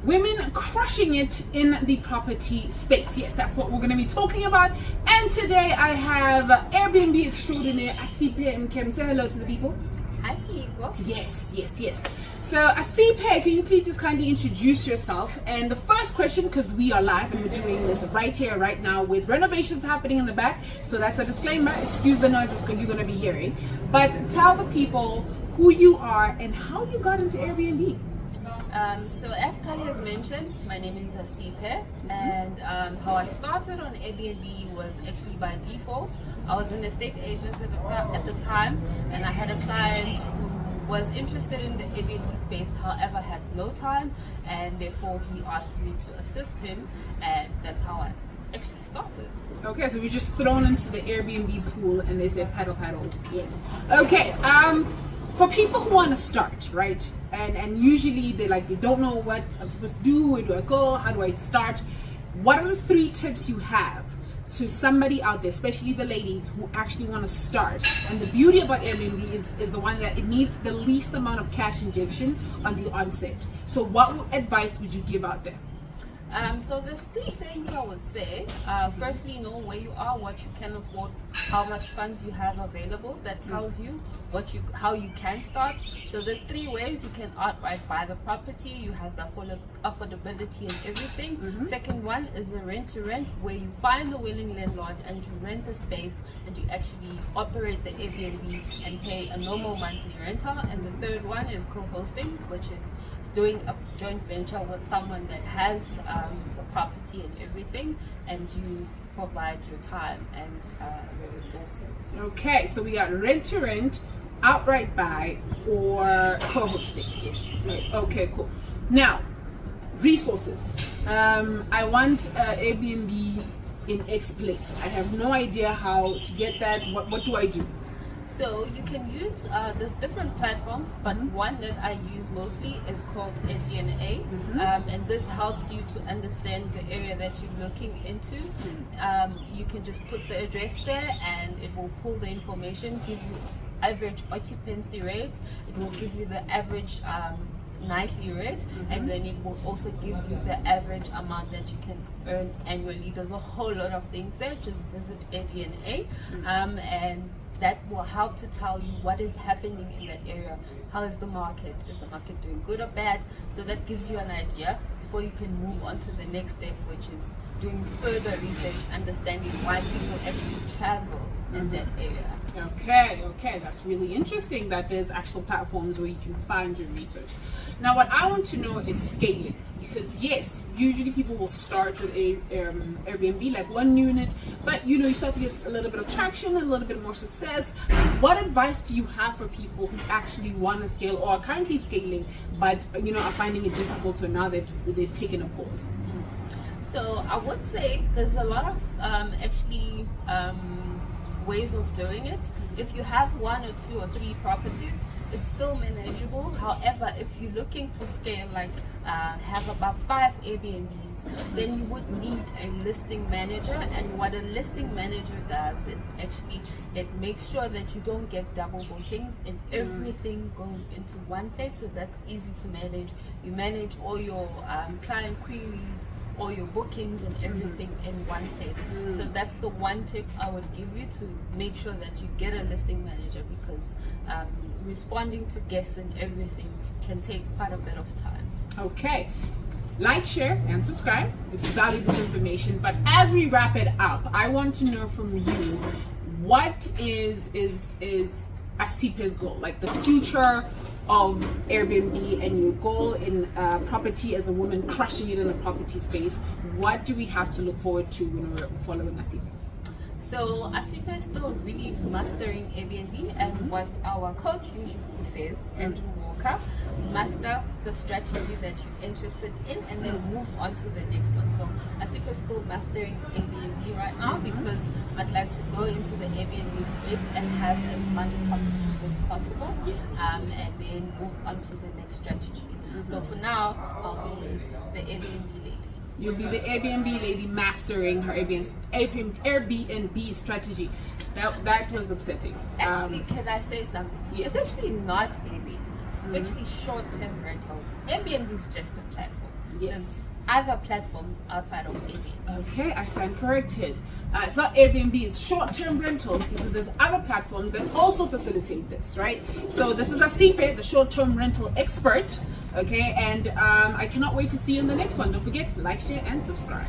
Women crushing it in the property space. Yes, that's what we're going to be talking about. And today I have Airbnb extraordinaire Asiphe Emihle. Say hello to the people. Hi, people. Yes. So Asiphe, can you please just kindly introduce yourself? And the first question, because we are live and we're doing this right here, right now, with renovations happening in the back. So that's a disclaimer. Excuse the noises because you're going to be hearing. But tell the people who you are and how you got into Airbnb. So as Khali has mentioned, my name is Asiphe, and how I started on Airbnb was actually by default. I was an estate agent at the time, and I had a client who was interested in the Airbnb space, however had no time, and therefore he asked me to assist him, and that's how I actually started. Okay, so we just thrown into the Airbnb pool and they said paddle. Yes. Okay, for people who want to start, right? And usually they don't know what I'm supposed to do, where do I go, how do I start? What are the 3 tips you have to somebody out there, especially the ladies who actually want to start? And the beauty about Airbnb is the one that it needs the least amount of cash injection on the onset. So what advice would you give out there? So there's 3 things I would say. Firstly, know where you are, what you can afford, how much funds you have available. That tells you how you can start. So there's 3 ways you can outright buy the property. You have the full affordability and everything. Second one is a rent-to-rent, where you find a willing landlord and you rent the space and you actually operate the Airbnb and pay a normal monthly rental. And the third one is co-hosting, which is doing a joint venture with someone that has the property and everything, and you provide your time and the resources. Okay, so we got rent-to-rent, outright buy, or co-hosting. Yes. Okay, cool. Now, resources. I want Airbnb in X place. I have no idea how to get that. What do I do? So you can use, there's different platforms, but one that I use mostly is called Airbnb, and this helps you to understand the area that you're looking into. You can just put the address there and it will pull the information, give you average occupancy rates, it will give you the average nightly rate, and then it will also give you the average amount that you can earn annually. There's a whole lot of things there. Just visit Airbnb, and that will help to tell you what is happening in that area. How is the market? Is the market doing good or bad? So that gives you an idea before you can move on to the next step, which is doing further research, understanding why people actually travel in that area. Okay, that's really interesting that there's actual platforms where you can find your research. Now, what I want to know is scaling, because yes, usually people will start with a Airbnb, like 1 unit, but you start to get a little bit of traction and a little bit more success. What advice do you have for people who actually want to scale or are currently scaling, but are finding it difficult, so now they've taken a pause? So I would say there's a lot of ways of doing it. If you have 1 or 2 or 3 properties, it's still manageable. However, if you're looking to scale, have about 5 Airbnbs, then you would need a listing manager. And what a listing manager does is actually it makes sure that you don't get double bookings and everything goes into one place, so that's easy to manage. You manage all your client queries, all your bookings and everything in one place. So that's the one tip I would give you, to make sure that you get a listing manager, because responding to guests and everything can take quite a bit of time. Okay, like, share, and subscribe if you value this information. But as we wrap it up, I want to know from you, what is Asiphe's goal, like the future of Airbnb and your goal in property as a woman crushing it in the property space? What do we have to look forward to when we're following Asiphe? So Asiphe is still really mastering Airbnb, and what our coach usually says, Andrew Walker, master the strategy that you're interested in and then move on to the next one. So Asiphe is still mastering Airbnb right now, because I'd like to go into the Airbnb space and have as many properties as possible, and then move on to the next strategy. So for now, I'll be the Airbnb lady. You'll be the Airbnb lady mastering her Airbnb strategy. That was upsetting. Actually, can I say something? Yes. It's actually not Airbnb. It's actually short-term rentals. Airbnb is just a platform. Yes. Other platforms outside of Airbnb. Okay, I stand corrected. It's not Airbnb, it's short-term rentals, because there's other platforms that also facilitate this, right? So this is Asiphe, the short-term rental expert. Okay, and I cannot wait to see you in the next one. Don't forget, like, share, and subscribe.